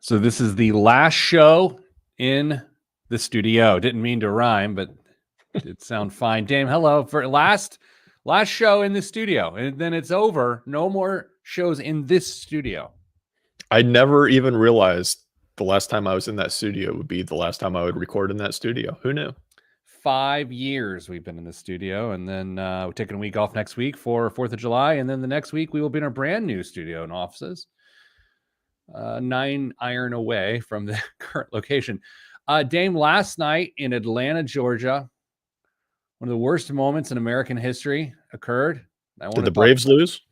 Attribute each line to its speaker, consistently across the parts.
Speaker 1: So this is the last show in the studio. Didn't mean to rhyme, but it sound fine. Dame, hello. For last show in the studio, and then it's over. No more shows in this studio.
Speaker 2: I never even realized the last time I was in that studio would be the last time I would record in that studio. Who knew?
Speaker 1: 5 years we've been in the studio, and then we're taking a week off next week for 4th of July, and then the next week we will be in our brand new studio and offices, 9 iron away from the current location. Dame, last night in Atlanta, Georgia, one of the worst moments in American history occurred.
Speaker 2: Did the Braves lose?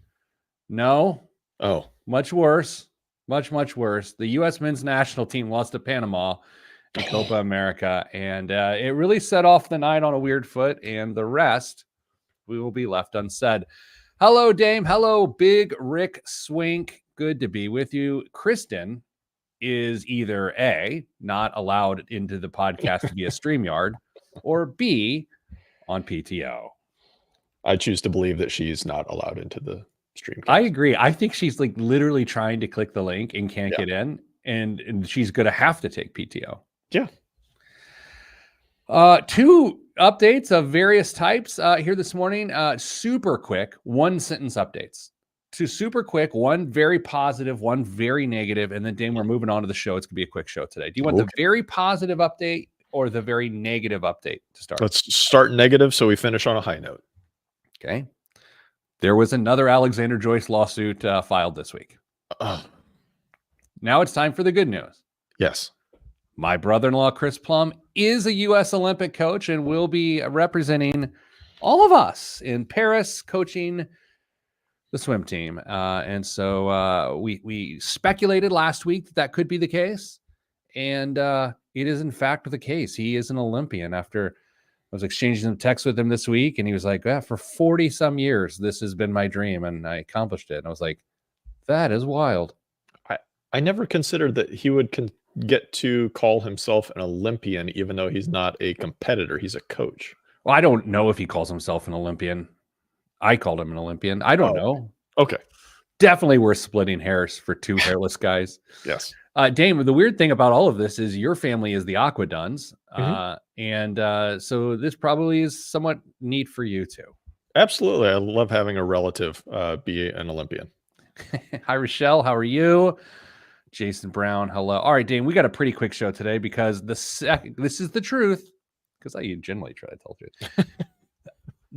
Speaker 1: No.
Speaker 2: Oh.
Speaker 1: Much worse. Much, much worse. The U.S. men's national team lost to Panama in Copa America, and it really set off the night on a weird foot, and the rest we will be left unsaid. Hello, Dame. Hello, Big Rick Swink. Good to be with you. Kristen is either A, not allowed into the podcast via StreamYard, or B, on PTO.
Speaker 2: I choose to believe that she's not allowed into the stream.
Speaker 1: I agree. I think she's like literally trying to click the link and can't get in, and she's going to have to take PTO.
Speaker 2: Yeah.
Speaker 1: 2 updates of various types here this morning. Super quick, 1-sentence updates. 2 super quick, 1 very positive, 1 very negative, and then Dame, we're moving on to the show. It's going to be a quick show today. Do you want the very positive update or the very negative update to start?
Speaker 2: Let's start negative so we finish on a high note.
Speaker 1: Okay. There was another Alexander Joyce lawsuit filed this week. Now it's time for the good news.
Speaker 2: Yes.
Speaker 1: My brother-in-law, Chris Plum, is a U.S. Olympic coach and will be representing all of us in Paris, coaching the swim team. And so we speculated last week that could be the case. And it is, in fact, the case. He is an Olympian. After I was exchanging some texts with him this week, and he was like, for 40-some years, this has been my dream, and I accomplished it. And I was like, that is wild.
Speaker 2: I never considered that he would get to call himself an Olympian, even though he's not a competitor. He's a coach.
Speaker 1: Well, I don't know if he calls himself an Olympian. I called him an Olympian. I don't know.
Speaker 2: Okay.
Speaker 1: Definitely we're splitting hairs for 2 hairless guys.
Speaker 2: Yes.
Speaker 1: Dame, the weird thing about all of this is your family is the Aquaduns. And so this probably is somewhat neat for you too.
Speaker 2: Absolutely. I love having a relative be an Olympian.
Speaker 1: Hi, Rochelle. How are you? Jason Brown. Hello. All right, Dame, we got a pretty quick show today because this is the truth, because I generally try to tell the truth.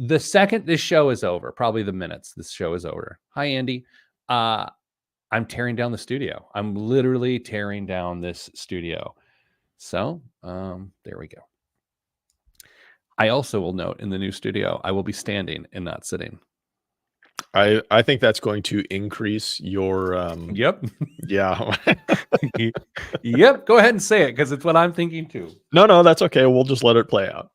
Speaker 1: The second this show is over, probably the minutes this show is over. Hi, Andy. I'm tearing down the studio. I'm literally tearing down this studio. So there we go. I also will note in the new studio, I will be standing and not sitting.
Speaker 2: I think that's going to increase your
Speaker 1: Yep.
Speaker 2: Yeah.
Speaker 1: Yep. Go ahead and say it, because it's what I'm thinking too.
Speaker 2: No, that's okay. We'll just let it play out.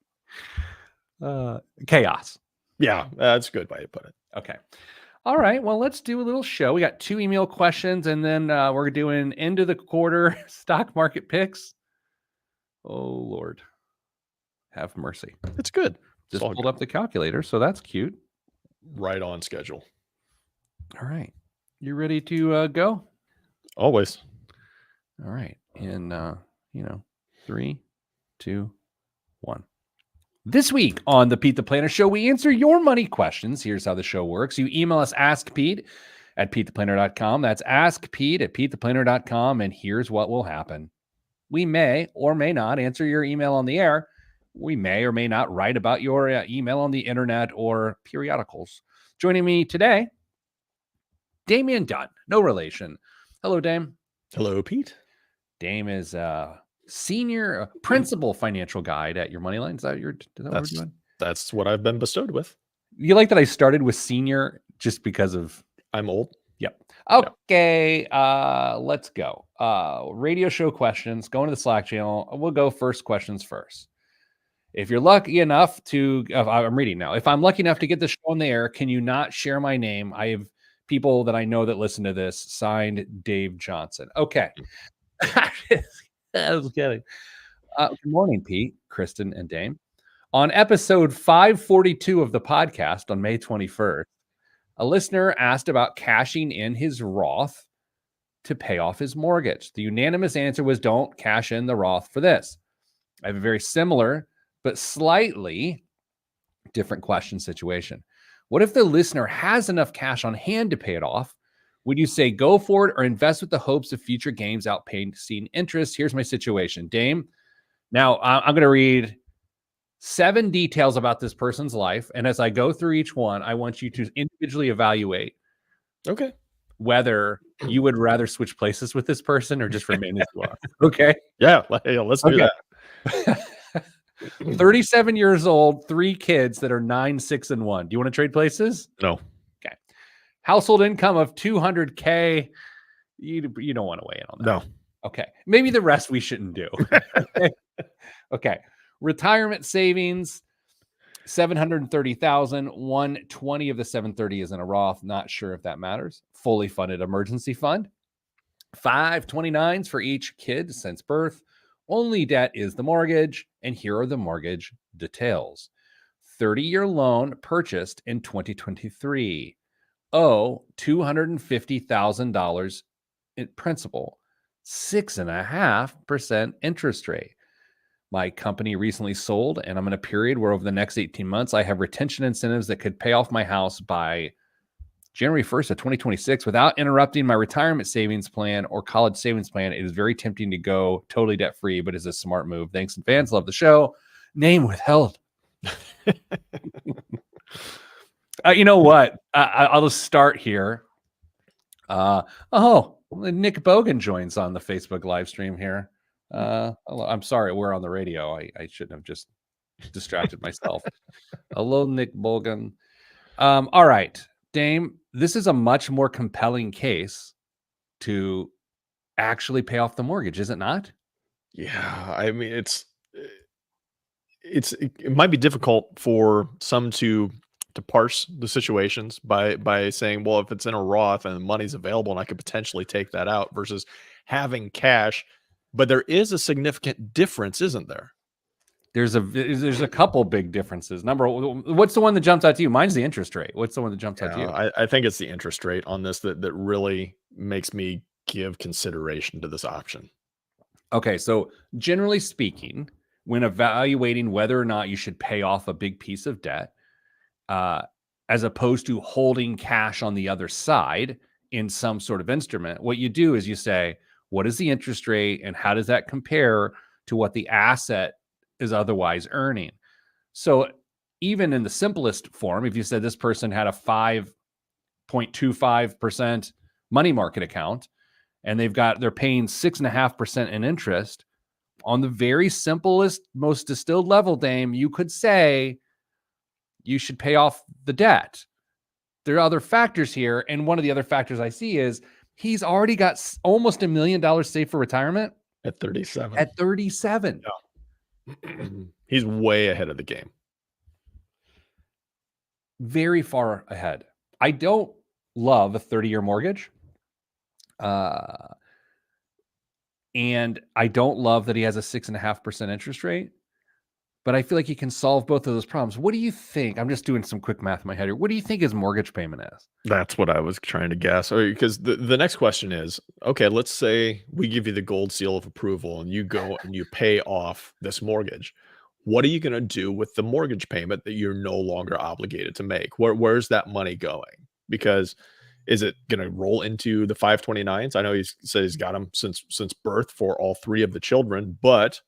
Speaker 1: Chaos.
Speaker 2: Yeah, that's a good way to put it.
Speaker 1: Okay. All right. Well, let's do a little show. We got 2 email questions, and then we're doing end of the quarter stock market picks. Oh, Lord. Have mercy.
Speaker 2: It's good.
Speaker 1: Just pulled up the calculator, so that's cute.
Speaker 2: Right on schedule.
Speaker 1: All right. You ready to go?
Speaker 2: Always.
Speaker 1: All right. In 3, 2, 1. This week on the Pete the Planner Show, we answer your money questions. Here's how the show works. You email us askpete@petetheplanner.com. That's askpete@petetheplanner.com. And here's what will happen. We may or may not answer your email on the air. We may or may not write about your email on the internet or periodicals. Joining me today, Damian Dunn. No relation. Hello, Dame.
Speaker 2: Hello, Pete.
Speaker 1: Dame is senior principal financial guide at Your Moneyline. Is that what we're doing?
Speaker 2: That's what I've been bestowed with.
Speaker 1: You like that I started with senior just because of
Speaker 2: I'm old?
Speaker 1: Yep. Okay. Let's go. Radio show questions. Go into the Slack channel. We'll go first questions first. If you're lucky enough to, I'm reading now. If I'm lucky enough to get the show on the air, can you not share my name? I have people that I know that listen to this. Signed, Dave Johnson. Okay. I was kidding. Good morning, Pete, Kristen, and Dame. On episode 542 of the podcast on May 21st, a listener asked about cashing in his Roth to pay off his mortgage? The unanimous answer was don't cash in the Roth for this. I have a very similar but slightly different question situation. What if the listener has enough cash on hand to pay it off? Would you say go for it or invest with the hopes of future gains outpacing interest? Here's my situation, Dame. Now, I'm going to read 7 details about this person's life. And as I go through each one, I want you to individually evaluate
Speaker 2: Okay.
Speaker 1: whether you would rather switch places with this person or just remain as you are. Okay.
Speaker 2: Yeah, let's do that.
Speaker 1: 37 years old, 3 kids that are 9, 6, and 1. Do you want to trade places?
Speaker 2: No.
Speaker 1: Okay. Household income of $200K. You don't want to weigh in on that.
Speaker 2: No.
Speaker 1: Okay. Maybe the rest we shouldn't do. Okay. Retirement savings, $730,000. 120 of the 730 is in a Roth. Not sure if that matters. Fully funded emergency fund. 529s for each kid since birth. Only debt is the mortgage, and here are the mortgage details. 30-year loan purchased in 2023. $250,000 in principal. 6.5% interest rate. My company recently sold, and I'm in a period where over the next 18 months, I have retention incentives that could pay off my house by January 1st of 2026 without interrupting my retirement savings plan or college savings plan. It is very tempting to go totally debt free, but it's a smart move. Thanks, and fans love the show. Name withheld. You know what? I'll just start here. Nick Bogan joins on the Facebook live stream here. I'm sorry, we're on the radio. I shouldn't have just distracted myself. Hello, Nick Bogan. All right, Dame, this is a much more compelling case to actually pay off the mortgage, is it not?
Speaker 2: Yeah, I mean it might be difficult for some to parse the situations by saying, well, if it's in a Roth and the money's available and I could potentially take that out versus having cash, but there is a significant difference, isn't there?
Speaker 1: There's a couple big differences. What's the one that jumps out to you? Mine's the interest rate. What's the one that jumps out to you?
Speaker 2: I think it's the interest rate on this that really makes me give consideration to this option.
Speaker 1: Okay, so generally speaking, when evaluating whether or not you should pay off a big piece of debt, as opposed to holding cash on the other side in some sort of instrument, what you do is you say, what is the interest rate and how does that compare to what the asset is otherwise earning? So even in the simplest form, if you said this person had a 5.25% money market account and they're paying 6.5% in interest on the very simplest, most distilled level, Dame, you could say you should pay off the debt. There are other factors here. And one of the other factors I see is he's already got almost $1 million saved for retirement
Speaker 2: at 37.
Speaker 1: At 37.
Speaker 2: Yeah. He's way ahead of the game.
Speaker 1: Very far ahead. I don't love a 30-year mortgage. And I don't love that he has a 6.5% interest rate, but I feel like he can solve both of those problems. What do you think? I'm just doing some quick math in my head here. What do you think his mortgage payment is?
Speaker 2: That's what I was trying to guess. Because the next question is, okay, let's say we give you the gold seal of approval and you go and you pay off this mortgage. What are you going to do with the mortgage payment that you're no longer obligated to make? Where's that money going? Because is it going to roll into the 529s? I know he said he's got them since birth for all 3 of the children, but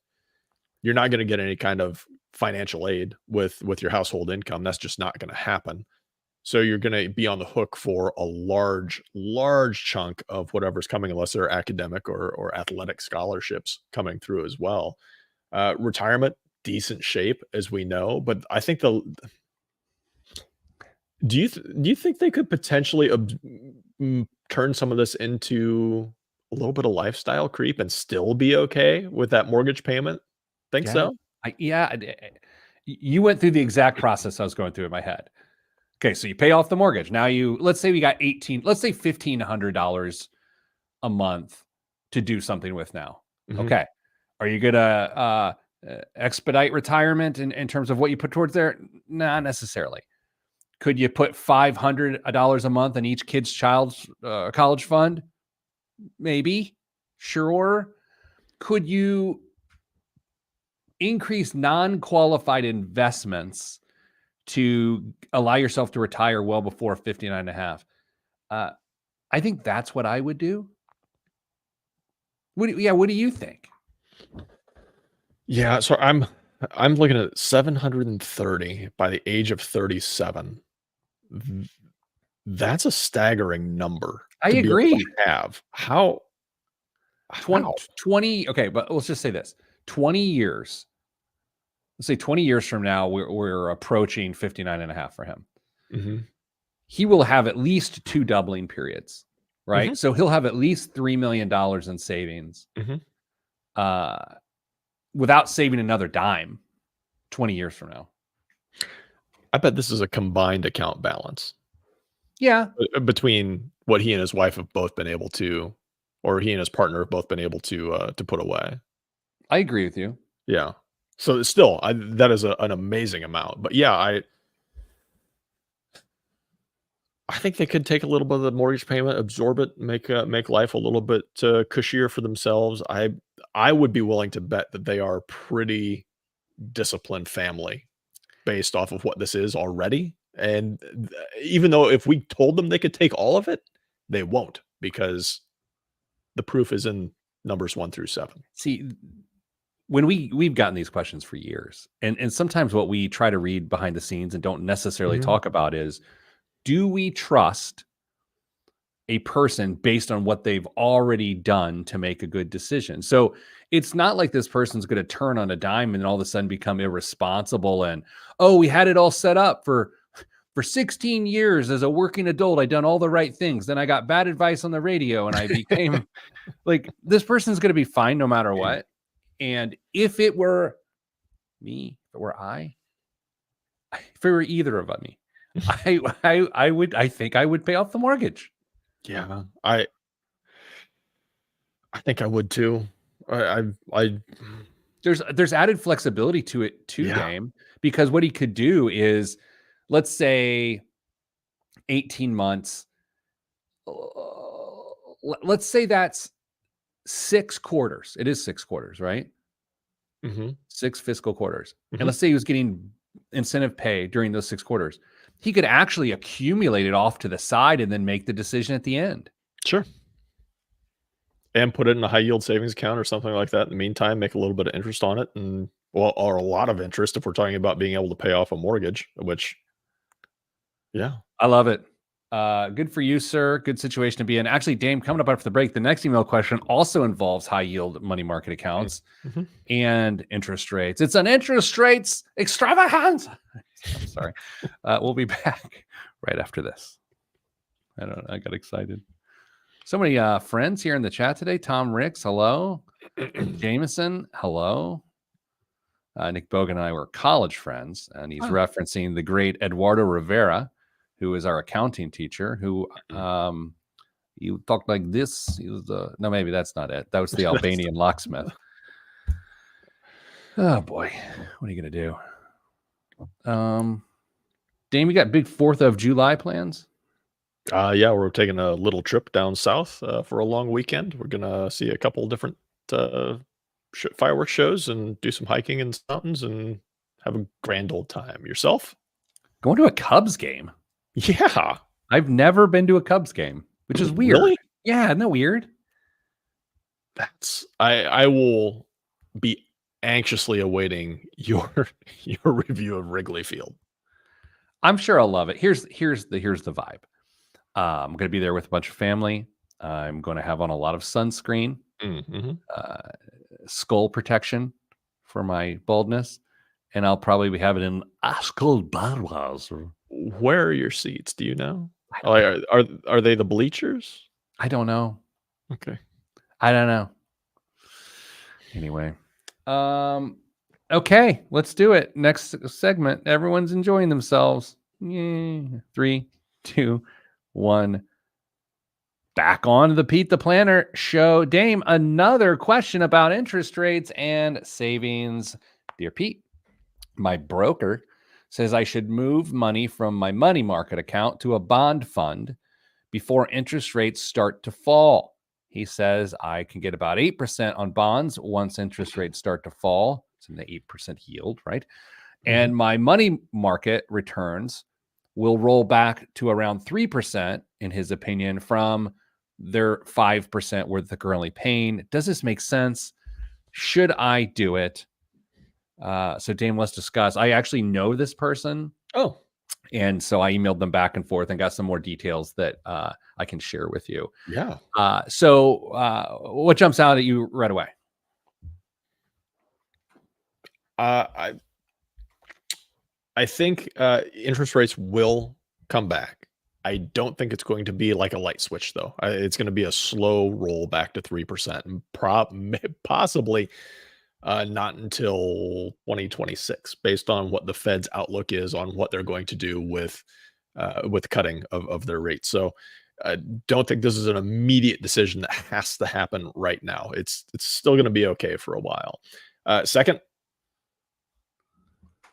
Speaker 2: you're not going to get any kind of financial aid with your household income. That's just not going to happen. So you're going to be on the hook for a large chunk of whatever's coming, unless there are academic or athletic scholarships coming through as well. Retirement, decent shape, as we know, but I think do you think they could potentially turn some of this into a little bit of lifestyle creep and still be okay with that mortgage payment? Think so?
Speaker 1: You went through the exact process I was going through in my head. Okay, so you pay off the mortgage. Now let's say we got $1,500 a month to do something with now. Mm-hmm. Okay. Are you going to expedite retirement in terms of what you put towards there? Not necessarily. Could you put $500 a month in each kid's child's college fund? Maybe. Sure. Could you increase non-qualified investments to allow yourself to retire well before 59 and a half? I think that's what I would do. What do you think?
Speaker 2: Yeah, so I'm looking at 730 by the age of 37. That's a staggering number.
Speaker 1: I
Speaker 2: to be able to
Speaker 1: agree.
Speaker 2: have. How?
Speaker 1: 20 okay, but let's just say this. 20 years. Let's say 20 years from now, we're approaching 59 and a half for him.
Speaker 2: Mhm.
Speaker 1: He will have at least 2 doubling periods, right?
Speaker 2: Mhm.
Speaker 1: So he'll have at least $3 million in savings
Speaker 2: Mhm.
Speaker 1: without saving another dime 20 years from now.
Speaker 2: I bet this is a combined account balance
Speaker 1: Yeah,
Speaker 2: between what he and his wife have both been able to, or he and his partner have both been able to put away.
Speaker 1: I agree with you.
Speaker 2: Yeah. So it's still, that is an amazing amount. But yeah, I think they could take a little bit of the mortgage payment, absorb it, make life a little bit cushier for themselves. I would be willing to bet that they are a pretty disciplined family based off of what this is already. And even though if we told them they could take all of it, they won't, because the proof is in numbers 1 through 7.
Speaker 1: See, when we've gotten these questions for years, and sometimes what we try to read behind the scenes and don't necessarily
Speaker 2: Mhm.
Speaker 1: talk about is, do we trust a person based on what they've already done to make a good decision? So it's not like this person's going to turn on a dime and all of a sudden become irresponsible and, oh, we had it all set up for 16 years as a working adult. I'd done all the right things. Then I got bad advice on the radio and I became like, this person's going to be fine no matter what. And if it were me, if it were if it were either of me, I think I would pay off the mortgage.
Speaker 2: Yeah, I think I would too. I
Speaker 1: There's added flexibility to it too,
Speaker 2: Yeah.
Speaker 1: Dame, because what he could do is, let's say 18 months. Let's say that's 6 quarters. It is 6 quarters, right?
Speaker 2: Mhm.
Speaker 1: 6 fiscal quarters. And
Speaker 2: Mhm.
Speaker 1: let's say he was getting incentive pay during those 6 quarters. He could actually accumulate it off to the side and then make the decision at the end.
Speaker 2: Sure. And put it in a high yield savings account or something like that in the meantime, make a little bit of interest on it, and well, or a lot of interest if we're talking about being able to pay off a mortgage, which yeah.
Speaker 1: I love it. Good for you, sir. Good situation to be in. Actually, Dame, coming up after the break, the next email question also involves high yield money market accounts
Speaker 2: Mhm.
Speaker 1: and interest rates. It's an interest rates extravaganza. I'm sorry. We'll be back right after this. I don't know. I got excited. So many friends here in the chat today. Tom Ricks, hello. Jameson, hello. Nick Bogan and I were college friends, and he's referencing the great Eduardo Rivera, who is our accounting teacher, who he talked like this. He was no, maybe that's not it. That was the Albanian locksmith. Oh boy, what are you gonna do? Dame, you got big 4th of July plans?
Speaker 2: Yeah, we're taking a little trip down south for a long weekend. We're gonna see a couple different fireworks shows and do some hiking in the mountains and have a grand old time. Yourself?
Speaker 1: Going to a Cubs game.
Speaker 2: Yeah.
Speaker 1: I've never been to a Cubs game, which is weird.
Speaker 2: Really?
Speaker 1: Yeah, isn't that weird?
Speaker 2: I will be anxiously awaiting your review of Wrigley Field.
Speaker 1: I'm sure I'll love it. Here's the vibe. I'm going to be there with a bunch of family. I'm going to have on a lot of sunscreen,
Speaker 2: Mm-hmm.
Speaker 1: skull protection for my baldness, and I'll probably be having an Askel Budweiser.
Speaker 2: Where are your seats? Do you know? Are they the bleachers?
Speaker 1: I don't know.
Speaker 2: Okay.
Speaker 1: I don't know. Anyway, okay, let's do it. Next segment. Everyone's enjoying themselves. Yay. 3, 2, 1. Back on the Pete the Planner show. Dame, another question about interest rates and savings. Dear Pete, my broker says I should move money from my money market account to a bond fund before interest rates start to fall. he says I can get about 8% on bonds once interest rates start to fall. It's in the 8% yield, right? And my money market returns will roll back to around 3%, in his opinion, from their 5% where they're currently paying. Does this make sense? Should I do it? So Dame, let's discuss. I actually know this person.
Speaker 2: Oh,
Speaker 1: and so I emailed them back and forth and got some more details that I can share with you.
Speaker 2: yeah.
Speaker 1: So what jumps out at you right away?
Speaker 2: I think interest rates will come back. I don't think it's going to be like a light switch, though. It's going to be a slow roll back to 3%, and possibly not until 2026, based on what the Fed's outlook is on what they're going to do with cutting of their rates. So I don't think this is an immediate decision that has to happen right now. It's still going to be okay for a while. Second,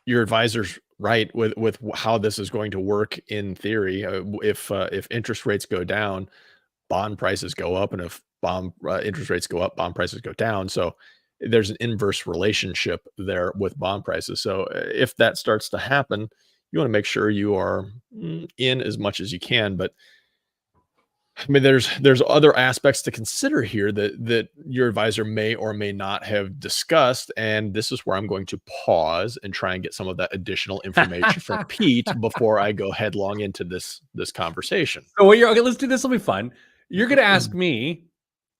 Speaker 2: your advisor's right with how this is going to work in theory. If interest rates go down, bond prices go up, and if interest rates go up, bond prices go down. So there's an inverse relationship there with bond prices. So if that starts to happen, you want to make sure you are in as much as you can. But I mean, there's other aspects to consider here that your advisor may or may not have discussed, and this is where I'm going to pause and try and get some of that additional information from Pete before I go headlong into this conversation.
Speaker 1: So what okay, let's do this. Will be fun. You're going to ask me,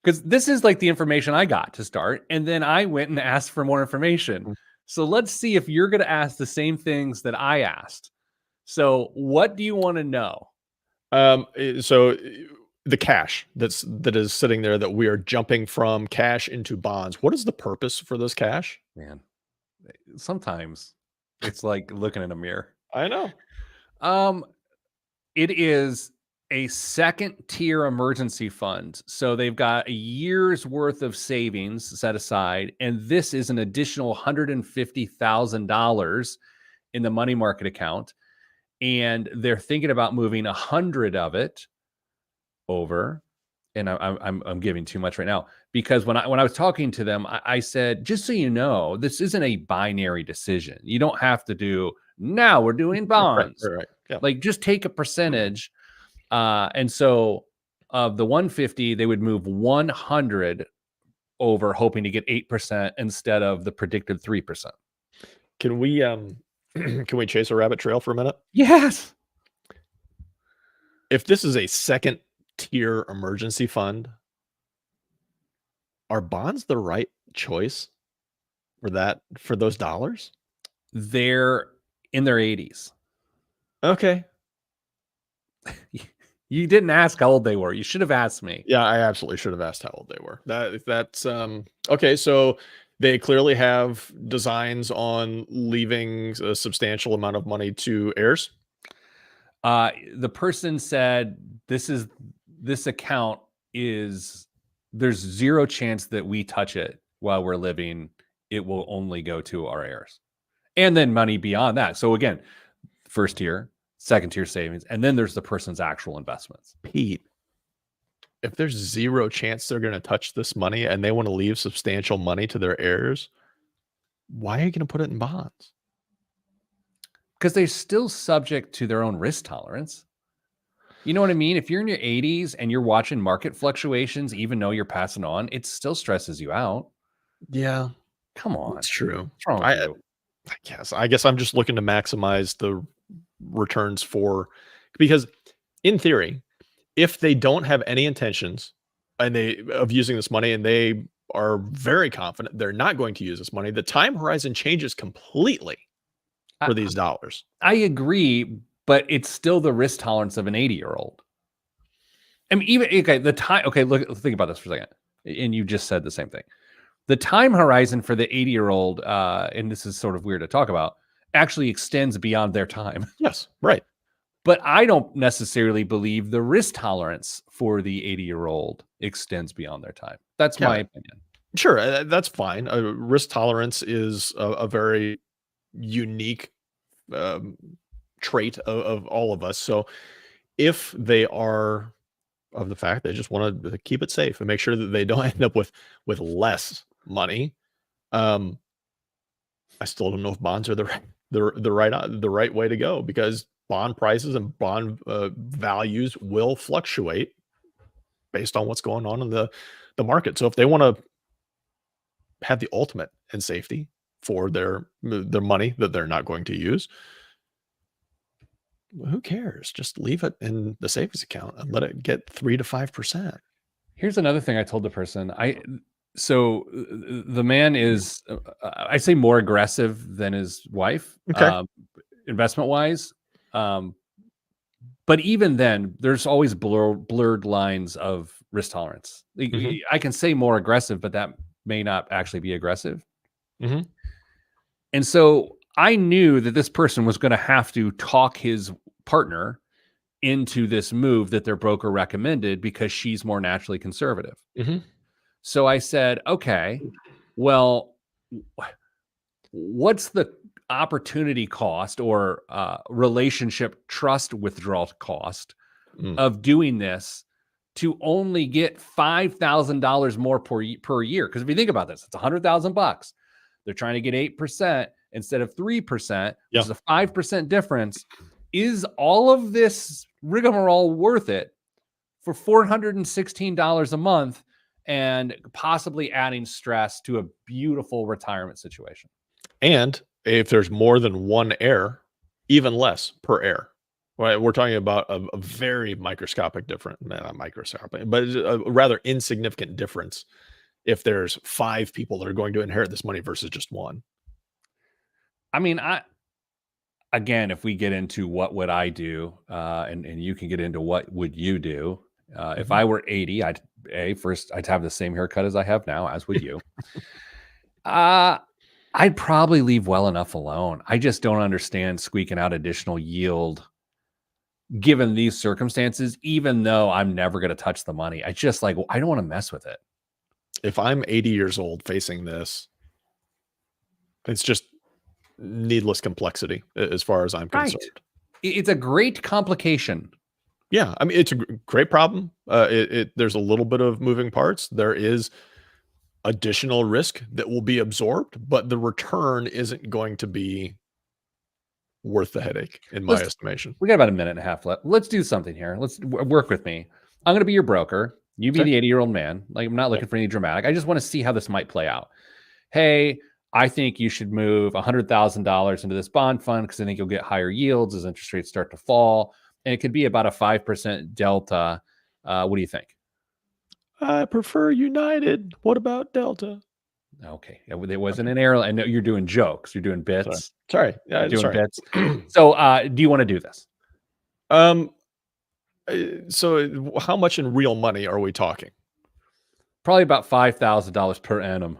Speaker 1: because this is like the information I got to start, and then I went and asked for more information. So let's see if you're going to ask the same things that I asked. So what do you want to know?
Speaker 2: So the cash that is sitting there, that we are jumping from cash into bonds. What is the purpose for this cash?
Speaker 1: Man, sometimes it's like looking in a mirror.
Speaker 2: I know.
Speaker 1: It is a second tier emergency fund. So they've got a year's worth of savings set aside, and this is an additional $150,000 in the money market account. And they're thinking about moving 100 of it over. And I'm giving too much right now, because when I was talking to them, I said, just so you know, this isn't a binary decision. You don't have to do, now we're doing bonds.
Speaker 2: Right. Yeah.
Speaker 1: Like, just take a percentage. And so of the 150, they would move 100 over, hoping to get 8% instead of the predicted 3%.
Speaker 2: Can we can we chase a rabbit trail for a minute?
Speaker 1: Yes.
Speaker 2: If this is a second tier emergency fund, are bonds the right choice for those dollars?
Speaker 1: They're in their 80s.
Speaker 2: Okay.
Speaker 1: You didn't ask how old they were. You should have asked me.
Speaker 2: Yeah, I absolutely should have asked how old they were. That's okay. So they clearly have designs on leaving a substantial amount of money to heirs.
Speaker 1: The person said this account is, there's zero chance that we touch it while we're living. It will only go to our heirs, and then money beyond that. So again, first tier, second tier savings, and then there's the person's actual investments.
Speaker 2: Pete, if there's zero chance they're going to touch this money and they want to leave substantial money to their heirs, why are you going to put it in bonds?
Speaker 1: Because they're still subject to their own risk tolerance. You know what I mean? If you're in your 80s and you're watching market fluctuations, even though you're passing on, it still stresses you out.
Speaker 2: Yeah,
Speaker 1: Come on.
Speaker 2: that's true.
Speaker 1: What's wrong with you?
Speaker 2: I guess I'm just looking to maximize the returns because in theory, if they don't have any intentions of using this money, and they are very confident they're not going to use this money, the time horizon changes completely for these dollars.
Speaker 1: I agree, but it's still the risk tolerance of an 80-year-old. I mean, even look, think about this for a second. And you just said the same thing. The time horizon for the 80-year-old, and this is sort of weird to talk about, actually extends beyond their time.
Speaker 2: Yes, right.
Speaker 1: But I don't necessarily believe the risk tolerance for the 80-year-old extends beyond their time. That's my opinion.
Speaker 2: Sure, that's fine. Risk tolerance is a very unique trait of all of us. So if they are of the fact they just want to keep it safe and make sure that they don't end up with less money. I still don't know if bonds are the right way to go, because bond prices and bond values will fluctuate based on what's going on in the market. So if they want to have the ultimate in safety for their money that they're not going to use, who cares? Just leave it in the savings account and let it get 3 to 5%.
Speaker 1: Here's another thing I told the person. So the man is, I say, more aggressive than his wife,
Speaker 2: Okay.
Speaker 1: investment wise. But even then, there's always blurred lines of risk tolerance.
Speaker 2: Mhm.
Speaker 1: I can say more aggressive, but that may not actually be aggressive.
Speaker 2: Mhm.
Speaker 1: And so I knew that this person was going to have to talk his partner into this move that their broker recommended, because she's more naturally conservative.
Speaker 2: Mhm.
Speaker 1: So I said, okay, well, what's the opportunity cost or relationship trust withdrawal cost
Speaker 2: Mm.
Speaker 1: of doing this to only get $5,000 more per year? Because if you think about this, it's $100,000. They're trying to get 8% instead of 3%, which
Speaker 2: Yeah.
Speaker 1: is a 5% difference. Is all of this rigmarole worth it for $416 a month and possibly adding stress to a beautiful retirement situation?
Speaker 2: And if there's more than one heir, even less per heir. Right? We're talking about a very microscopic difference, not microscopic, but a rather insignificant difference if there's 5 people that are going to inherit this money versus just one.
Speaker 1: I mean, again, if we get into what would I do, and you can get into what would you do, if
Speaker 2: Mhm.
Speaker 1: I were 80, I'd have the same haircut as I have now, as would you. I'd probably leave well enough alone. I just don't understand squeaking out additional yield given these circumstances, even though I'm never going to touch the money. I just I don't want to mess with it.
Speaker 2: If I'm 80 years old facing this, it's just needless complexity as far as I'm
Speaker 1: Right.
Speaker 2: concerned.
Speaker 1: It's a great complication.
Speaker 2: Yeah, I mean, it's a great problem. There's a little bit of moving parts. There is additional risk that will be absorbed, but the return isn't going to be worth the headache, in my
Speaker 1: Let's
Speaker 2: estimation.
Speaker 1: We got about a minute and a half left. Let's do something here. Let's work with me. I'm going to be your broker. You be
Speaker 2: Okay.
Speaker 1: the 80-year-old man. Like, I'm not
Speaker 2: Yeah.
Speaker 1: looking for any dramatic. I just want to see how this might play out. Hey, I think you should move $100,000 into this bond fund because I think you'll get higher yields as interest rates start to fall, and it could be about a 5% delta. What do you think?
Speaker 2: I prefer United. What about Delta?
Speaker 1: Okay, it wasn't an error. I know you're doing jokes. You're doing
Speaker 2: Sorry.
Speaker 1: bits.
Speaker 2: Sorry.
Speaker 1: You're doing
Speaker 2: Sorry.
Speaker 1: bits. So, do you want to do this?
Speaker 2: Um, so how much in real money are we talking?
Speaker 1: Probably about $5,000 per annum.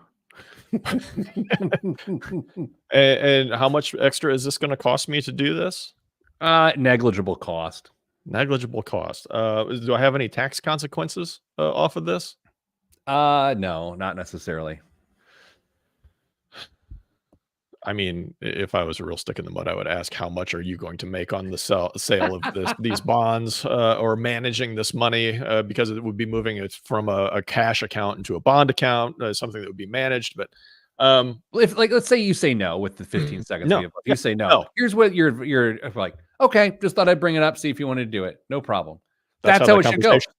Speaker 2: And how much extra is this going to cost me to do this?
Speaker 1: Negligible cost.
Speaker 2: Negligible cost. Do I have any tax consequences off of this?
Speaker 1: No, not necessarily.
Speaker 2: I mean, if I was a real stick in the mud, I would ask, how much are you going to make on the sale of these bonds, or managing this money, because it would be moving it from a cash account into a bond account, something that would be managed. But
Speaker 1: If, let's say you say no with the 15 seconds
Speaker 2: no,
Speaker 1: we have left. You say no.
Speaker 2: no,
Speaker 1: Here's what you're like, okay, just thought I'd bring it up, see if you want to do it. No problem.
Speaker 2: that's
Speaker 1: How
Speaker 2: that
Speaker 1: it should go.
Speaker 2: conversation.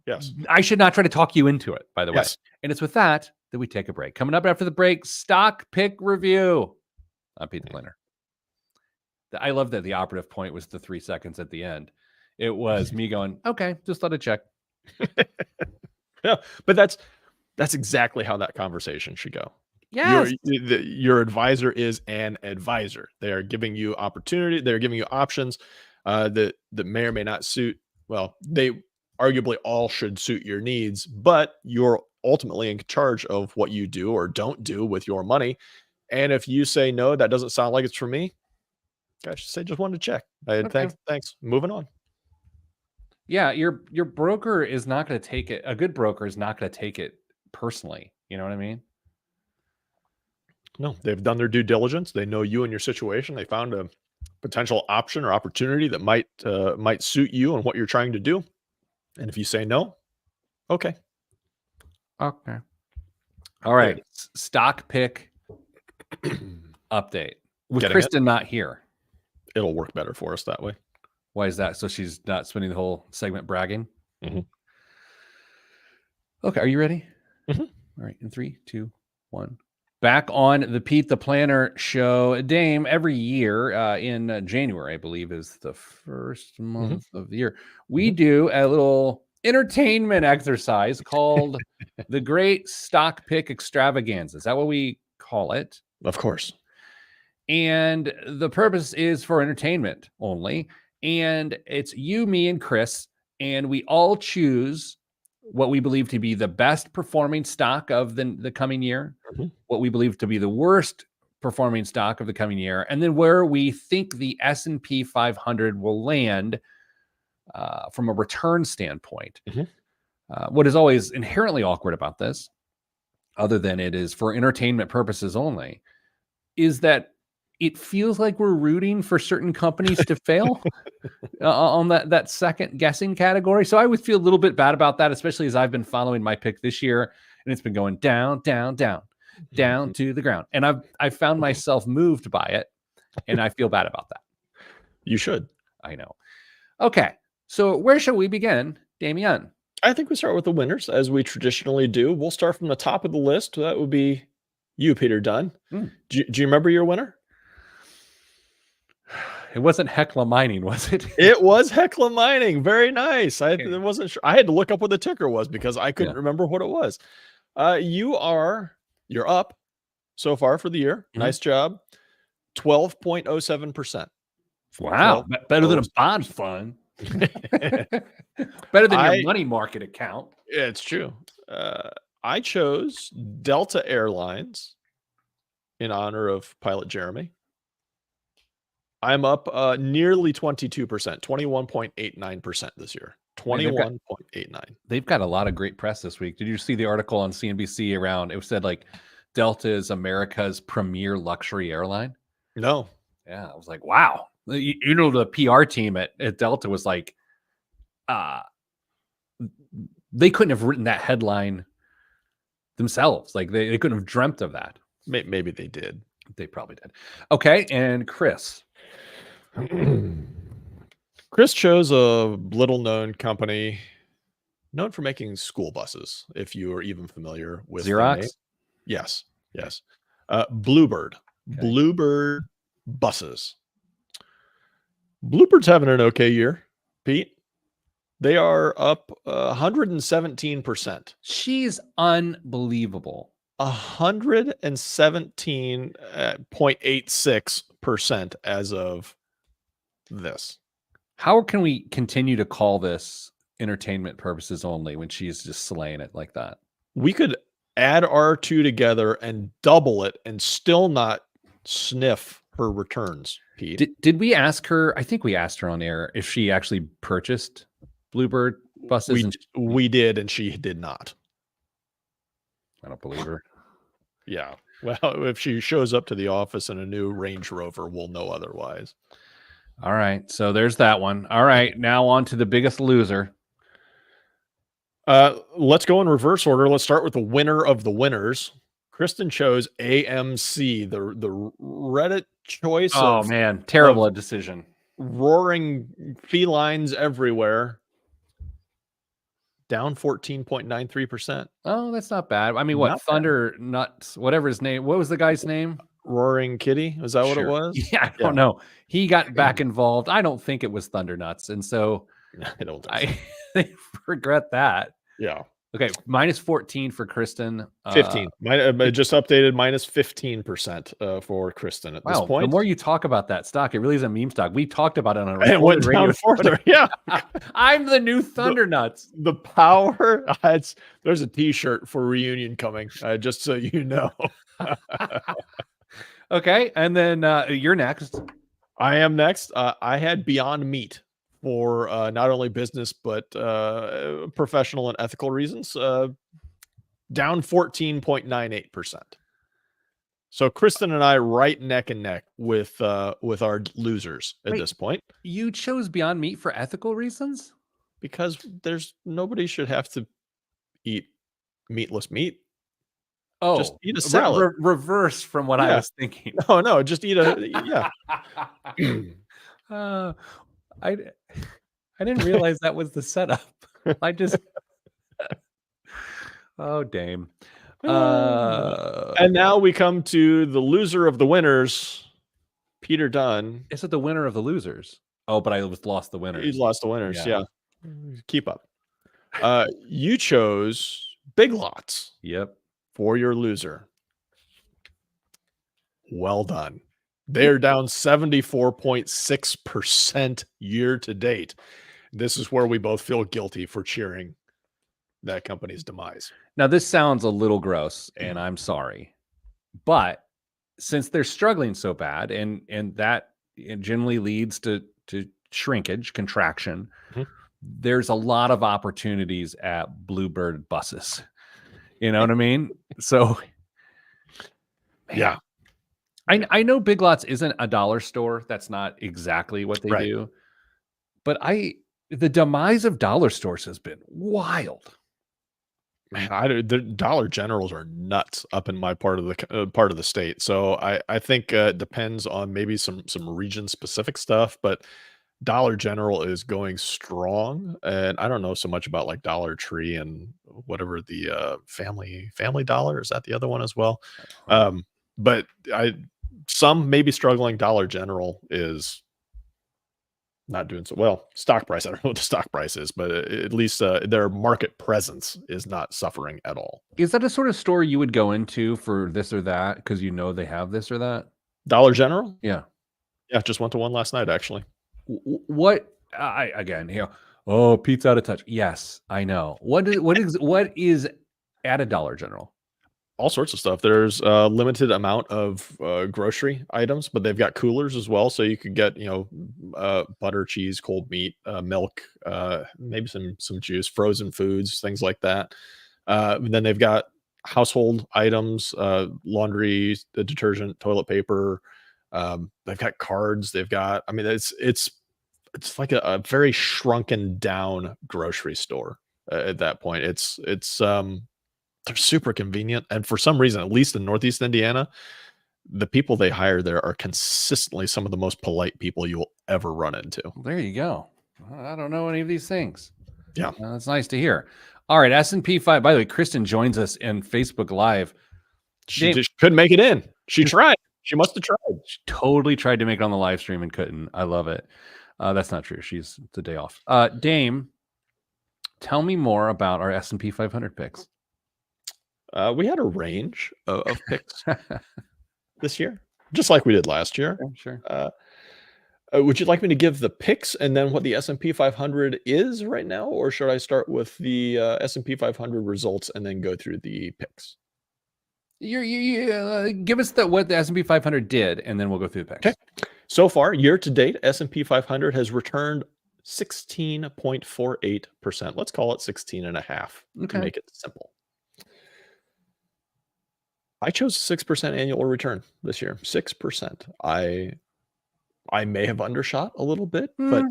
Speaker 2: Yes.
Speaker 1: I should not try to talk you into it, by the way.
Speaker 2: Yes.
Speaker 1: And it's with that we take a break. Coming up after the break, stock pick review. I'm Pete the Planner. I love that the operative point was the 3 seconds at the end. It was me going, okay, just thought I'd check.
Speaker 2: Yeah, but that's exactly how that conversation should go.
Speaker 1: Yes.
Speaker 2: Your advisor is an advisor. They are giving you opportunity. They're giving you options that may or may not suit. Well, they arguably all should suit your needs, but you're ultimately in charge of what you do or don't do with your money. And if you say no, that doesn't sound like it's for me, I should say just wanted to check.
Speaker 1: Okay.
Speaker 2: Thanks. Moving on.
Speaker 1: Yeah, your broker is not going to take it. A good broker is not going to take it personally. You know what I mean?
Speaker 2: No, they've done their due diligence. They know you and your situation. They found a potential option or opportunity that might suit you and what you're trying to do. And if you say no, okay.
Speaker 1: Okay. All right. Stock pick update with
Speaker 2: Getting it?
Speaker 1: Kristen not here.
Speaker 2: It'll work better for us that way.
Speaker 1: Why is that? So she's not spending the whole segment bragging?
Speaker 2: Mhm.
Speaker 1: Okay. Are you ready?
Speaker 2: Mhm.
Speaker 1: All right. In 3, 2, 1. Back on the Pete the Planner show. Dame, every year in January, I believe, is the first month of the year. We do a little entertainment exercise called the Great Stock Pick Extravaganza. Is that what we call it?
Speaker 2: Of course.
Speaker 1: And the purpose is for entertainment only. And it's you, me, and Chris. And we all choose what we believe to be the best performing stock of the coming year,
Speaker 2: Mhm.
Speaker 1: what we believe to be the worst performing stock of the coming year, and then where we think the S&P 500 will land from a return standpoint.
Speaker 2: Mhm.
Speaker 1: What is always inherently awkward about this, other than it is for entertainment purposes only, is that it feels like we're rooting for certain companies to fail on that second guessing category. So I would feel a little bit bad about that, especially as I've been following my pick this year and it's been going down, down, down, down to the ground. And I've found myself moved by it, and I feel bad about that.
Speaker 2: You should.
Speaker 1: I know. Okay. So where shall we begin, Damian?
Speaker 2: I think we start with the winners, as we traditionally do. We'll start from the top of the list. That would be you, Peter Dunn. Do you remember your winner?
Speaker 1: It wasn't Hecla Mining, was it?
Speaker 2: It was Hecla Mining. Very nice. I wasn't sure. I had to look up what the ticker was because I couldn't remember what it was. You're up so far for the year. Nice job. 12.07%.
Speaker 1: Wow. Better than a bond fund. Better than your money market account.
Speaker 2: It's true. I chose Delta Airlines in honor of pilot Jeremy. I'm up nearly 22%, 21.89% this year. 21.89.
Speaker 1: They've got a lot of great press this week. Did you see the article on CNBC around? It said like Delta is America's premier luxury airline.
Speaker 2: No.
Speaker 1: Yeah, I was like, wow. You know, the PR team at Delta was like, they couldn't have written that headline themselves. Like they couldn't have dreamt of that.
Speaker 2: Maybe they did.
Speaker 1: They probably did. Okay, and Chris.
Speaker 2: Chris chose a little-known company known for making school buses, if you are even familiar with
Speaker 1: Xerox.
Speaker 2: Yes. Bluebird. Okay. Bluebird buses. Bluebird's having an okay year, Pete. They are up 117%.
Speaker 1: She's unbelievable.
Speaker 2: 117.86% as of this.
Speaker 1: How can we continue to call this entertainment purposes only when she's just slaying it like that?
Speaker 2: We could add our two together and double it and still not sniff her returns, Pete.
Speaker 1: Did we ask her? I think we asked her on air if she actually purchased Bluebird buses.
Speaker 2: We did, and she did not.
Speaker 1: I don't believe her.
Speaker 2: Yeah. Well, if she shows up to the office in a new Range Rover, we'll know otherwise.
Speaker 1: All right. So there's that one. All right. Now on to the biggest loser.
Speaker 2: Let's go in reverse order. Let's start with the winner of the winners. Kristen chose AMC, the Reddit choice.
Speaker 1: Oh, man. Terrible decision.
Speaker 2: Roaring felines everywhere. Down 14.93%.
Speaker 1: Oh, that's not bad. I mean, what? Thunder Nuts, whatever his name. What was the guy's name?
Speaker 2: Roaring Kitty. Was that what it was?
Speaker 1: Yeah, I don't know. He got back involved. I don't think it was Thunder Nuts. And so I regret that.
Speaker 2: Yeah.
Speaker 1: Okay. Minus 14 for Kristen.
Speaker 2: 15. Just updated minus 15% for Kristen at this point.
Speaker 1: The more you talk about that stock, it really is a meme stock. We talked about it on a
Speaker 2: it went down further. Yeah.
Speaker 1: I'm the new Thunder Nuts.
Speaker 2: The power. There's a t-shirt for reunion coming, just so you know.
Speaker 1: Okay. And then you're next.
Speaker 2: I am next. I had Beyond Meat for not only business, but professional and ethical reasons, down 14.98%. So Kristen and I right neck and neck with our losers at this point.
Speaker 1: You chose Beyond Meat for ethical reasons?
Speaker 2: Because nobody should have to eat meatless meat. Just
Speaker 1: Oh,
Speaker 2: eat a salad.
Speaker 1: reverse from what I
Speaker 2: Yeah.
Speaker 1: was thinking.
Speaker 2: No, just eat yeah.
Speaker 1: Uh, I didn't realize that was the setup. I just oh damn.
Speaker 2: And now we come to the loser of the winners, Peter Dunn.
Speaker 1: Is it the winner of the losers? Oh, but I lost the winners.
Speaker 2: He's lost the winners.
Speaker 1: Yeah.
Speaker 2: Yeah. Keep up. You chose Big Lots
Speaker 1: Yep.
Speaker 2: for your loser. Well done. They're down 74.6% year to date. This is where we both feel guilty for cheering that company's demise.
Speaker 1: Now this sounds a little gross, and I'm sorry, but since they're struggling so bad, and that it generally leads to shrinkage, contraction, there's a lot of opportunities at Bluebird buses. You know what I mean? So, man,
Speaker 2: Yeah.
Speaker 1: I know Big Lots isn't a dollar store. That's not exactly what they do. But the demise of dollar stores has been wild.
Speaker 2: Man, the Dollar Generals are nuts up in my part of the state. So I think it depends on maybe some region specific stuff, but Dollar General is going strong, and I don't know so much about like Dollar Tree and whatever the Family Dollar, is that the other one as well? But some may be struggling. Dollar General is not doing so well. Stock price, I don't know what the stock price is, but at least their market presence is not suffering at all.
Speaker 1: Is that a sort of store you would go into for this or that because you know they have this or that?
Speaker 2: Dollar General?
Speaker 1: Yeah.
Speaker 2: Yeah, just went to one last night actually.
Speaker 1: What oh, Pete's out of touch. Yes, I know. What is at a Dollar General?
Speaker 2: All sorts of stuff. There's a limited amount of grocery items, but they've got coolers as well, so you could get butter, cheese, cold meat, milk, maybe some juice, frozen foods, things like that. And then they've got household items, laundry, detergent, toilet paper. They've got cards. They've got. I mean, it's like a very shrunken down grocery store at that point. They're super convenient, and for some reason, at least in Northeast Indiana, the people they hire there are consistently some of the most polite people you'll ever run into.
Speaker 1: There you go. I don't know any of these things.
Speaker 2: Yeah,
Speaker 1: that's nice to hear. All right, S&P 5. By the way, Kristen joins us in Facebook Live.
Speaker 2: She just couldn't make it in. She tried. She must have tried.
Speaker 1: She totally tried to make it on the live stream and couldn't. I love it. That's not true. It's a day off. Dame, tell me more about our S&P 500 picks.
Speaker 2: We had a range of picks this year, just like we did last year.
Speaker 1: Sure.
Speaker 2: Would you like me to give the picks and then what the S&P 500 is right now, or should I start with the S&P 500 results and then go through the picks?
Speaker 1: You give us what the S&P 500 did, and then we'll go through the picks.
Speaker 2: Okay. So far, year to date, S&P 500 has returned 16.48%. Let's call it 16.5 to make it simple. I chose 6% annual return this year. 6%. I may have undershot a little bit, but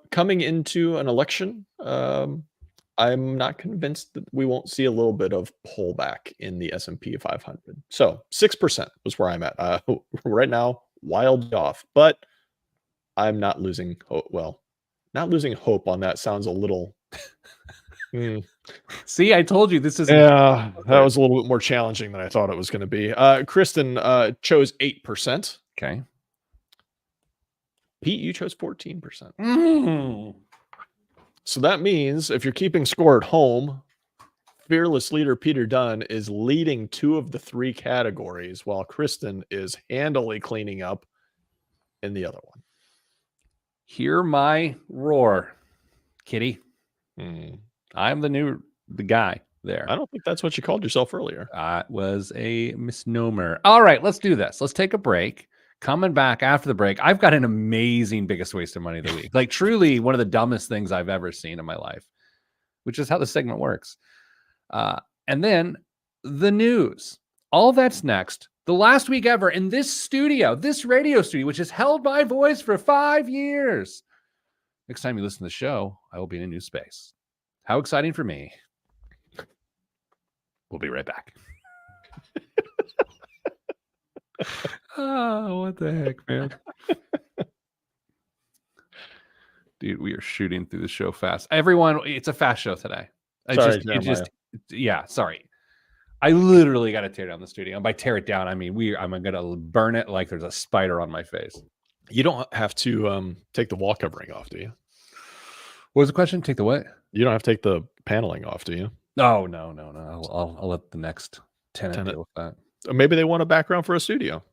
Speaker 2: coming into an election, I'm not convinced that we won't see a little bit of pullback in the S&P 500. So 6% was where I'm at right now. Wild off, but I'm not losing hope. Well, not losing hope on that sounds a little.
Speaker 1: See, I told you this is.
Speaker 2: Yeah, that was a little bit more challenging than I thought it was going to be. Kristen chose 8%.
Speaker 1: Okay.
Speaker 2: Pete, you chose 14%. So that means if you're keeping score at home, fearless leader Peter Dunn is leading 2 of the 3 categories, while Kristen is handily cleaning up in the other one.
Speaker 1: Hear my roar, kitty. I'm the guy there.
Speaker 2: I don't think that's what you called yourself earlier.
Speaker 1: It was a misnomer. All right, let's do this. Let's take a break. Coming back after the break, I've got an amazing biggest waste of money of the week. Like truly one of the dumbest things I've ever seen in my life, which is how the segment works. And then the news. All that's next. The last week ever in this studio, this radio studio, which has held my voice for 5 years. Next time you listen to the show, I will be in a new space. How exciting for me. We'll be right back. Oh, what the heck, man. Dude, we are shooting through the show fast. Everyone, it's a fast show today. Sorry. I literally got to tear down the studio. And by tear it down, I mean I'm gonna burn it like there's a spider on my face.
Speaker 2: You don't have to take the wall covering off, do you?
Speaker 1: What was the question? Take the what?
Speaker 2: You don't have to take the paneling off, do you?
Speaker 1: No. I'll let the next tenant deal with that.
Speaker 2: Maybe they want a background for a studio.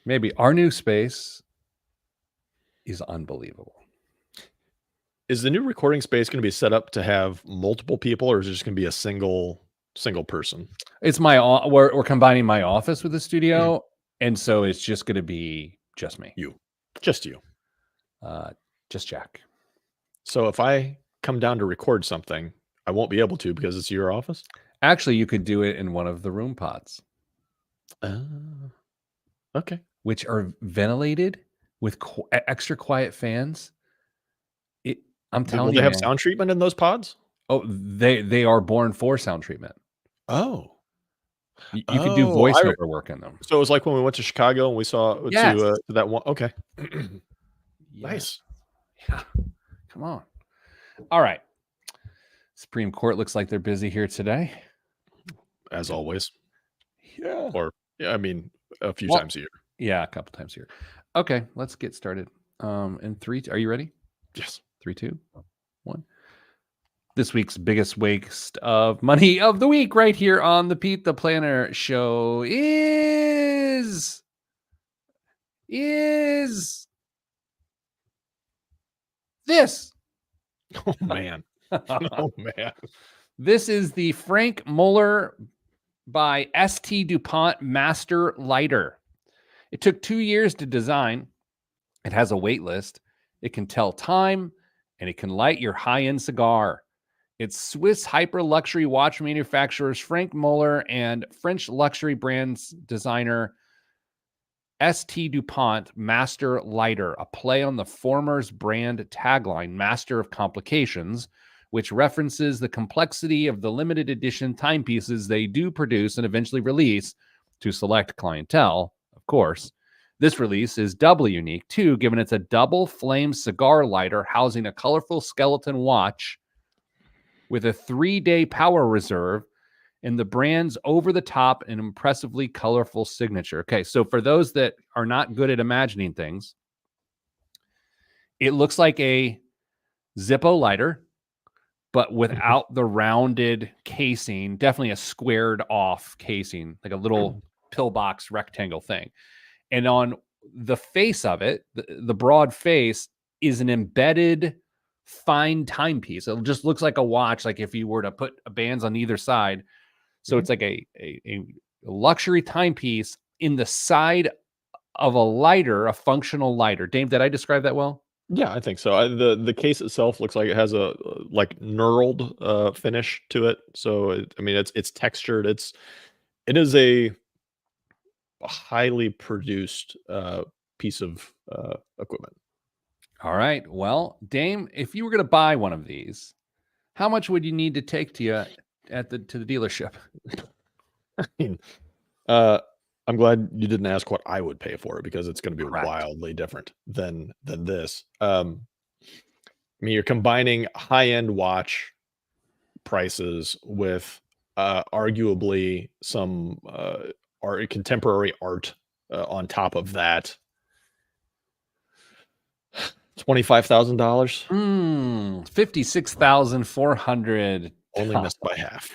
Speaker 1: Maybe. Our new space is unbelievable.
Speaker 2: Is the new recording space going to be set up to have multiple people, or is it just going to be a single person?
Speaker 1: It's we're combining my office with the studio, and so it's just going to be just me.
Speaker 2: Just you.
Speaker 1: Just Jack.
Speaker 2: So if I come down to record something, I won't be able to because it's your office?
Speaker 1: Actually, you could do it in one of the room pods.
Speaker 2: Okay.
Speaker 1: Which are ventilated with extra quiet fans. I'm telling you,
Speaker 2: they have sound treatment in those pods?
Speaker 1: Oh, they are born for sound treatment.
Speaker 2: Oh.
Speaker 1: You could do voiceover work in them.
Speaker 2: So it was like when we went to Chicago and we saw to that one. Okay. Nice.
Speaker 1: Yeah. Come on. All right. Supreme Court looks like they're busy here today.
Speaker 2: As always.
Speaker 1: Yeah.
Speaker 2: I mean, a few times a year.
Speaker 1: Yeah, a couple times a year. Okay, let's get started. In 3, are you ready?
Speaker 2: Yes.
Speaker 1: 3, 2, 1. This week's biggest waste of money of the week right here on the Pete the Planner show is this.
Speaker 2: Oh, man. Oh, man.
Speaker 1: This is the Frank Muller by ST DuPont Master Lighter. It took 2 years to design. It has a wait list. It can tell time, and it can light your high-end cigar. It's Swiss hyper-luxury watch manufacturers Frank Muller and French luxury brands designer ST DuPont Master Lighter, a play on the former's brand tagline, Master of Complications, which references the complexity of the limited edition timepieces they do produce and eventually release to select clientele, of course. This release is doubly unique, too, given it's a double flame cigar lighter housing a colorful skeleton watch with a 3-day power reserve and the brand's over-the-top and impressively colorful signature. Okay, so for those that are not good at imagining things, it looks like a Zippo lighter, but without the rounded casing, definitely a squared off casing, like a little pillbox rectangle thing. And on the face of it, the broad face is an embedded fine timepiece. It just looks like a watch, like if you were to put bands on either side. So it's like a luxury timepiece in the side of a lighter, a functional lighter. Dave, did I describe that well?
Speaker 2: Yeah, I think so. The case itself looks like it has a like knurled finish to it. So it's textured. It is a highly produced piece of equipment.
Speaker 1: All right. Well, Dame, if you were going to buy one of these, how much would you need to take to you to the dealership?
Speaker 2: I mean, I'm glad you didn't ask what I would pay for it because it's going to be wildly different than this. I mean, you're combining high-end watch prices with arguably some contemporary art on top of that. $25,000.
Speaker 1: $56,400.
Speaker 2: Only missed by half.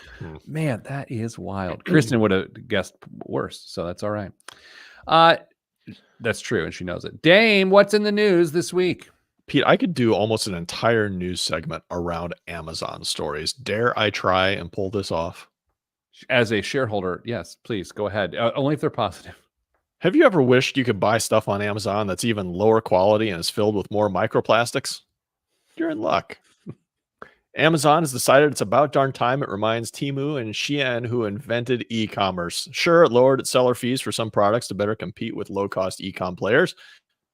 Speaker 1: Man, that is wild. Kristen would have guessed worse, so that's all right. That's true, and she knows it. Dame, what's in the news this week?
Speaker 2: Pete, I could do almost an entire news segment around Amazon stories. Dare I try and pull this off?
Speaker 1: As a shareholder, yes, please go ahead. Only if they're positive.
Speaker 2: Have you ever wished you could buy stuff on Amazon that's even lower quality and is filled with more microplastics? You're in luck. Amazon has decided it's about darn time it reminds Temu and Shein who invented e-commerce. Sure, it lowered its seller fees for some products to better compete with low-cost e-com players,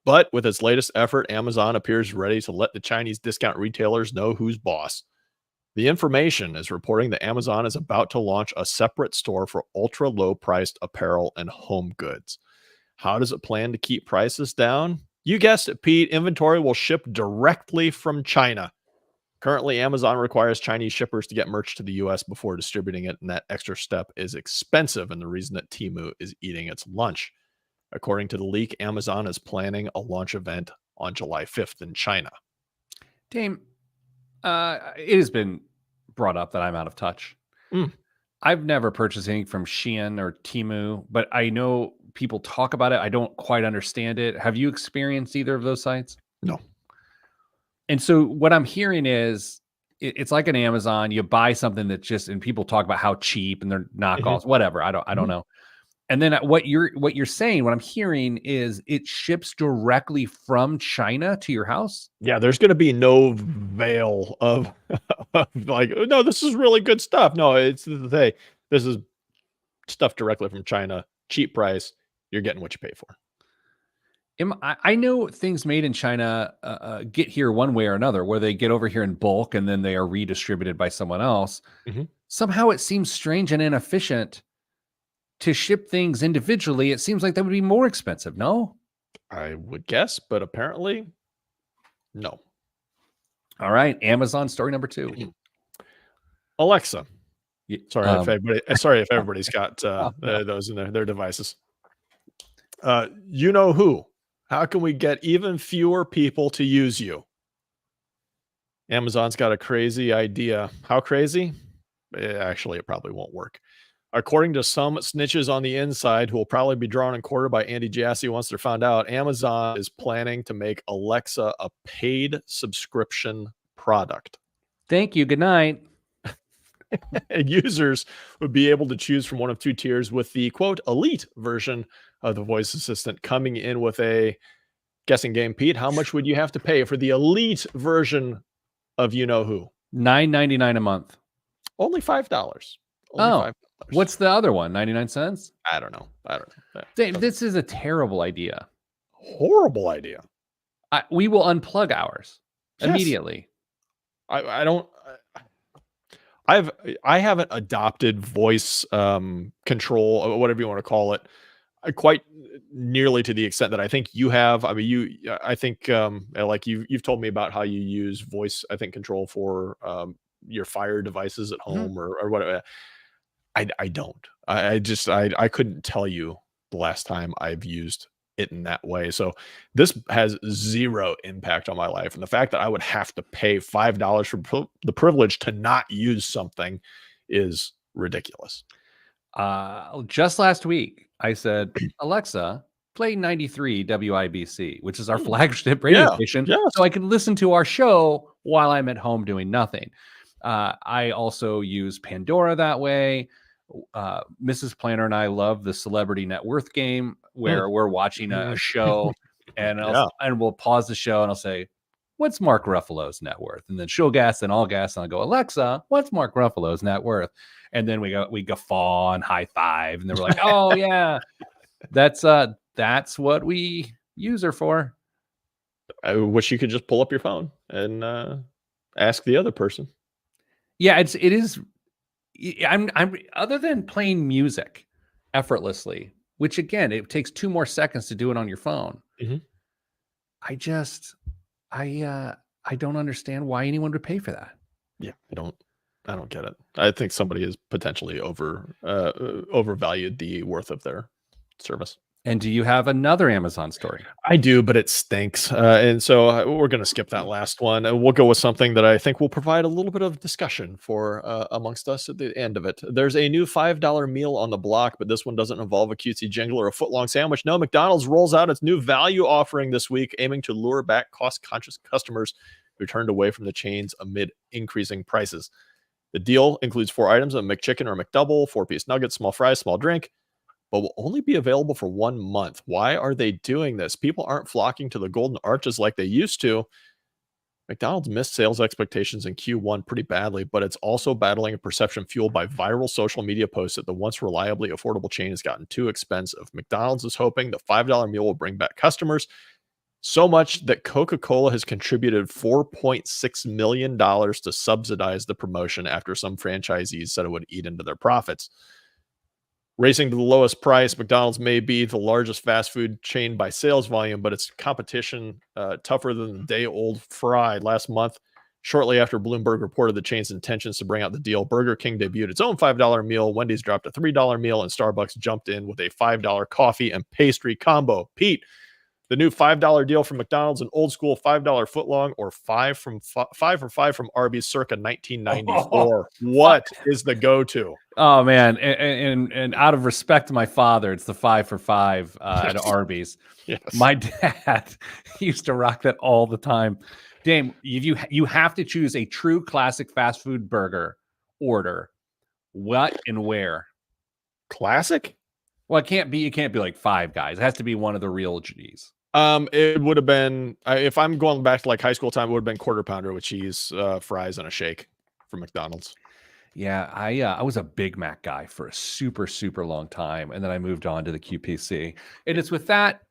Speaker 2: But with its latest effort, Amazon appears ready to let the Chinese discount retailers know who's boss. The information is reporting that Amazon is about to launch a separate store for ultra low priced apparel and home goods. How does it plan to keep prices down? You guessed it, Pete. Inventory will ship directly from China. Currently, Amazon requires Chinese shippers to get merch to the US before distributing it, and that extra step is expensive and the reason that Temu is eating its lunch. According to the leak, Amazon is planning a launch event on July 5th in China.
Speaker 1: Dame, it has been brought up that I'm out of touch.
Speaker 2: Mm.
Speaker 1: I've never purchased anything from Shein or Temu, but I know people talk about it. I don't quite understand it. Have you experienced either of those sites?
Speaker 2: No.
Speaker 1: And so what I'm hearing is it's like an Amazon. You buy something that just, and people talk about how cheap and they're knockoffs, whatever. I don't know. And then what you're saying, what I'm hearing is it ships directly from China to your house.
Speaker 2: Yeah, there's going to be no veil of, like, no, this is really good stuff. No, it's hey, this is stuff directly from China, cheap price. You're getting what you pay for.
Speaker 1: I know things made in China get here one way or another, where they get over here in bulk and then they are redistributed by someone else. Somehow it seems strange and inefficient to ship things individually. It seems like that would be more expensive, no?
Speaker 2: I would guess, but apparently, no.
Speaker 1: All right, Amazon story number 2.
Speaker 2: Alexa. Sorry, if everybody's got
Speaker 1: no.
Speaker 2: those in their devices. You know who? How can we get even fewer people to use you? Amazon's got a crazy idea. How crazy? Actually, it probably won't work. According to some snitches on the inside who will probably be drawn and quartered by Andy Jassy once they're found out, Amazon is planning to make Alexa a paid subscription product.
Speaker 1: Thank you. Good night.
Speaker 2: Users would be able to choose from one of 2 tiers, with the quote elite version of the voice assistant coming in with a guessing game. Pete, how much would you have to pay for the elite version of you know who?
Speaker 1: $9.99 a month.
Speaker 2: Only $5.
Speaker 1: $5. What's the other one? 99 cents?
Speaker 2: I don't know.
Speaker 1: Dave, this is a terrible idea.
Speaker 2: Horrible idea.
Speaker 1: We will unplug ours immediately.
Speaker 2: I haven't adopted voice control, or whatever you want to call it, quite nearly to the extent that I think you have. I mean, I think like you've told me about how you use voice, I think, control for your Fire devices at home or whatever. I don't. I couldn't tell you the last time I've used it in that way. So this has zero impact on my life. And the fact that I would have to pay $5 for the privilege to not use something is ridiculous.
Speaker 1: Just last week, I said, Alexa, play 93 WIBC, which is our flagship radio station, so I can listen to our show while I'm at home doing nothing. I also use Pandora that way. Mrs. Planner and I love the Celebrity Net Worth game, where we're watching a show and we'll pause the show and I'll say, what's Mark Ruffalo's net worth? And then she'll guess and I'll guess and I'll go, Alexa, what's Mark Ruffalo's net worth? And then we guffaw and high five. And then we're like, oh yeah, that's what we use her for.
Speaker 2: I wish you could just pull up your phone and ask the other person.
Speaker 1: Yeah, it is. I'm other than playing music effortlessly, which again, it takes 2 more seconds to do it on your phone. I don't understand why anyone would pay for that.
Speaker 2: Yeah, I don't get it. I think somebody has potentially overvalued the worth of their service.
Speaker 1: And do you have another Amazon story?
Speaker 2: I do, but it stinks. And so we're going to skip that last one. And we'll go with something that I think will provide a little bit of discussion for amongst us at the end of it. There's a new $5 meal on the block, but this one doesn't involve a cutesy jingle or a footlong sandwich. No, McDonald's rolls out its new value offering this week, aiming to lure back cost-conscious customers who turned away from the chains amid increasing prices. The deal includes 4 items, a McChicken or McDouble, 4-piece nuggets, small fries, small drink, but will only be available for 1 month. Why are they doing this? People aren't flocking to the Golden Arches like they used to. McDonald's missed sales expectations in Q1 pretty badly, but it's also battling a perception fueled by viral social media posts that the once reliably affordable chain has gotten too expensive. McDonald's is hoping the $5 meal will bring back customers. So much that Coca-Cola has contributed $4.6 million to subsidize the promotion after some franchisees said it would eat into their profits. Racing to the lowest price, McDonald's may be the largest fast food chain by sales volume, but its competition tougher than the day-old fry. Last month, shortly after Bloomberg reported the chain's intentions to bring out the deal, Burger King debuted its own $5 meal, Wendy's dropped a $3 meal, and Starbucks jumped in with a $5 coffee and pastry combo. Pete, the new $5 deal from McDonald's, an old school $5 footlong, or five for five from Arby's circa 1994. What is the go-to?
Speaker 1: Oh man, and out of respect to my father, it's the 5 for 5 at Arby's.
Speaker 2: Yes.
Speaker 1: My dad used to rock that all the time. Dame, you have to choose a true classic fast food burger order. What and where?
Speaker 2: Classic?
Speaker 1: Well, it can't be like Five Guys. It has to be one of the real G's.
Speaker 2: It would have been, if I'm going back to like high school time, it would have been quarter pounder with cheese, fries, and a shake from McDonald's.
Speaker 1: Yeah, I was a Big Mac guy for a super, super long time. And then I moved on to the QPC. And it's with that,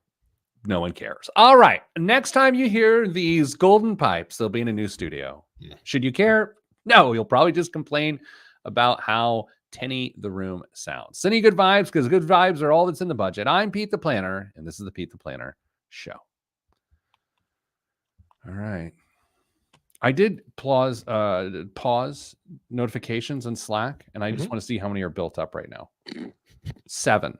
Speaker 1: no one cares. All right. Next time you hear these golden pipes, they'll be in a new studio.
Speaker 2: Yeah.
Speaker 1: Should you care? No, you'll probably just complain about how tinny the room sounds. Sending you good vibes, because good vibes are all that's in the budget. I'm Pete the Planner, and this is the Pete the Planner Show. All right. I did pause notifications in Slack, and I just want to see how many are built up right now. 7.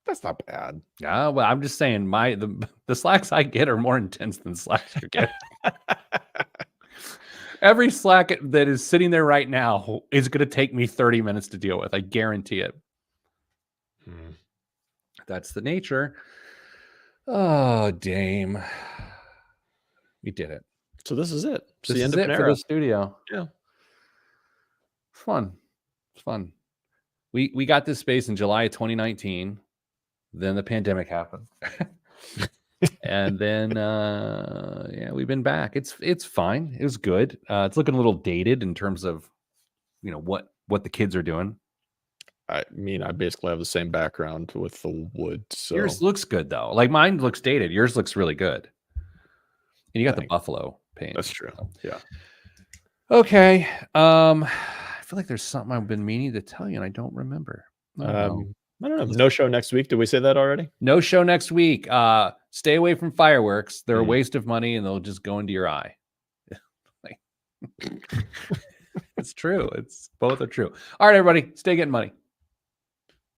Speaker 2: That's not bad.
Speaker 1: Yeah, well, I'm just saying the Slacks I get are more intense than Slacks you get. Every Slack that is sitting there right now is going to take me 30 minutes to deal with. I guarantee it. That's the nature. Oh, Dame. We did it.
Speaker 2: So this is it.
Speaker 1: This is it for the studio.
Speaker 2: Yeah.
Speaker 1: Fun. It's fun. We got this space in July of 2019. Then the pandemic happened. And then we've been back. It's fine. It was good. It's looking a little dated in terms of what the kids are doing.
Speaker 2: I mean, I basically have the same background with the wood. So
Speaker 1: yours looks good though. Like mine looks dated. Yours looks really good. And you got the buffalo paint.
Speaker 2: That's true. Yeah.
Speaker 1: Okay. I feel like there's something I've been meaning to tell you and I don't remember.
Speaker 2: I don't know. No show next week. Did we say that already?
Speaker 1: No show next week. Stay away from fireworks. They're a waste of money and they'll just go into your eye. It's true. Both are true. All right, everybody. Stay getting money.